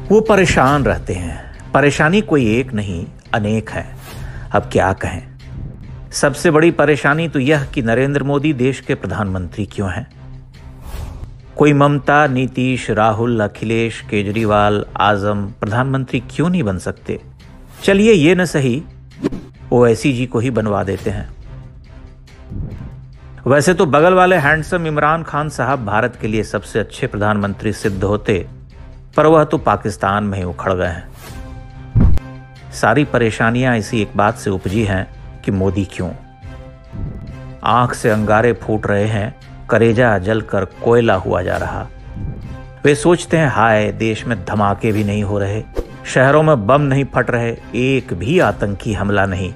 वो परेशान रहते हैं। परेशानी कोई एक नहीं, अनेक है। अब क्या कहें। सबसे बड़ी परेशानी तो यह कि नरेंद्र मोदी देश के प्रधानमंत्री क्यों हैं। कोई ममता, नीतीश, राहुल, अखिलेश, केजरीवाल, आजम प्रधानमंत्री क्यों नहीं बन सकते। चलिए ये न सही, ओवैसी जी को ही बनवा देते हैं। वैसे तो बगल वाले हैंडसम इमरान खान साहब भारत के लिए सबसे अच्छे प्रधानमंत्री सिद्ध होते, पर वह तो पाकिस्तान में ही उखड़ गए हैं। सारी परेशानियां इसी एक बात से उपजी हैं कि मोदी क्यों। आंख से अंगारे फूट रहे हैं, करेजा जलकर कोयला हुआ जा रहा। वे सोचते हैं हाय देश में धमाके भी नहीं हो रहे, शहरों में बम नहीं फट रहे, एक भी आतंकी हमला नहीं।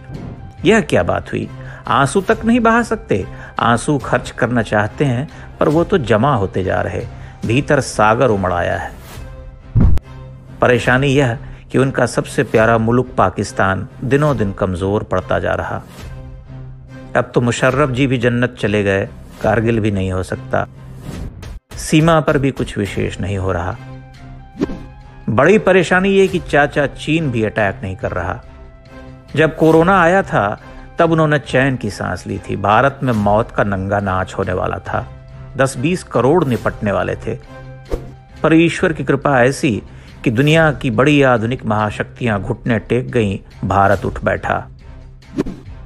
यह क्या बात हुई। आंसू तक नहीं बहा सकते। आंसू खर्च करना चाहते हैं पर वो तो जमा होते जा रहे, भीतर सागर उमड़ आया है। परेशानी यह कि उनका सबसे प्यारा मुल्क पाकिस्तान दिनों दिन कमजोर पड़ता जा रहा। अब तो मुशर्रफ जी भी जन्नत चले गए, कारगिल भी नहीं हो सकता। सीमा पर भी कुछ विशेष नहीं हो रहा। बड़ी परेशानी ये कि चाचा चीन भी अटैक नहीं कर रहा। जब कोरोना आया था तब उन्होंने चैन की सांस ली थी। भारत में मौत का नंगा नाच होने वाला था। 10-20 करोड़ निपटने वाले थे, पर ईश्वर की कृपा ऐसी कि दुनिया की बड़ी आधुनिक महाशक्तियां घुटने टेक गईं, भारत उठ बैठा।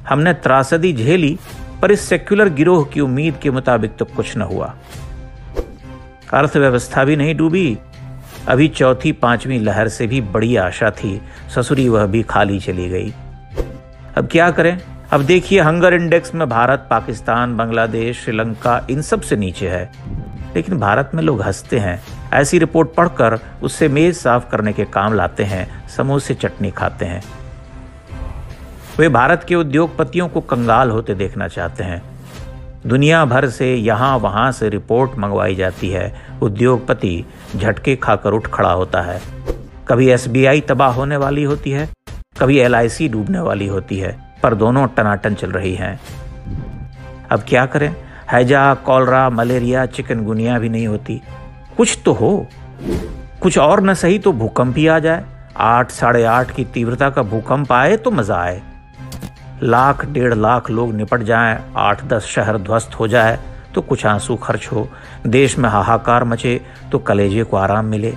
हमने त्रासदी झेली, पर इस सेक्युलर गिरोह की उम्मीद के मुताबिक तो कुछ न हुआ। अर्थव्यवस्था भी नहीं डूबी। अभी चौथी पांचवी लहर से भी बड़ी आशा थी, ससुरी वह भी खाली चली गई। अब क्या करें। अब देखिए हंगर इंडेक्स में भारत, पाकिस्तान, बांग्लादेश, श्रीलंका इन सब से नीचे है, लेकिन भारत में लोग हंसते हैं। ऐसी रिपोर्ट पढ़कर उससे मेज साफ करने के काम लाते हैं, समोसे चटनी खाते हैं। वे भारत के उद्योगपतियों को कंगाल होते देखना चाहते हैं। दुनिया भर से यहां वहां से रिपोर्ट मंगवाई जाती है, उद्योगपति झटके खाकर उठ खड़ा होता है। कभी एसबीआई तबाह होने वाली होती है, कभी एलआईसी डूबने वाली होती है, पर दोनों टनाटन चल रही हैं। अब क्या करें। हैजा, कॉलरा, मलेरिया, चिकनगुनिया भी नहीं होती। कुछ तो हो। कुछ और न सही तो भूकंप ही आ जाए। 8, 8.5 की तीव्रता का भूकंप आए तो मजा आए। 1,00,000, 1.5 लाख लोग निपट जाएं, 8-10 शहर ध्वस्त हो जाए तो कुछ आंसू खर्च हो, देश में हाहाकार मचे तो कलेजे को आराम मिले।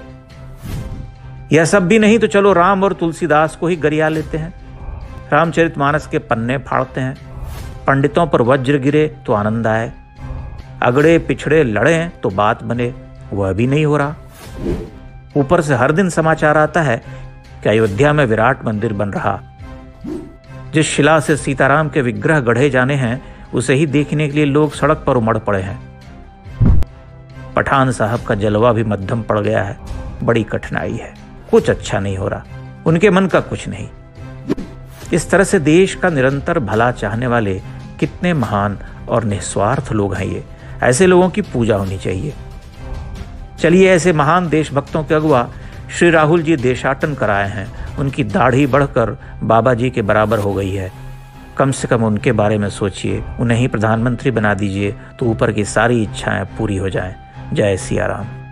यह सब भी नहीं तो चलो राम और तुलसीदास को ही गरिया लेते हैं। रामचरितमानस के पन्ने फाड़ते हैं। पंडितों पर वज्र गिरे तो आनंद आए, अगड़े पिछड़े लड़े तो बात बने, वह भी नहीं हो रहा। ऊपर से हर दिन समाचार आता है कि अयोध्या में विराट मंदिर बन रहा। जिस शिला से सीताराम के विग्रह गढ़े जाने हैं उसे ही देखने के लिए लोग सड़क पर उमड़ पड़े हैं। पठान साहब का जलवा भी मध्यम पड़ गया है। बड़ी कठिनाई है, कुछ अच्छा नहीं हो रहा। उनके मन का कुछ नहीं। इस तरह से देश का निरंतर भला चाहने वाले कितने महान और निस्वार्थ लोग हैं ये। ऐसे लोगों की पूजा होनी चाहिए। चलिए ऐसे महान देशभक्तों के अगुवा श्री राहुल जी देशाटन कराए हैं। उनकी दाढ़ी बढ़कर बाबा जी के बराबर हो गई है। कम से कम उनके बारे में सोचिए, उन्हें ही प्रधानमंत्री बना दीजिए तो ऊपर की सारी इच्छाएं पूरी हो जाएं। जय सिया राम।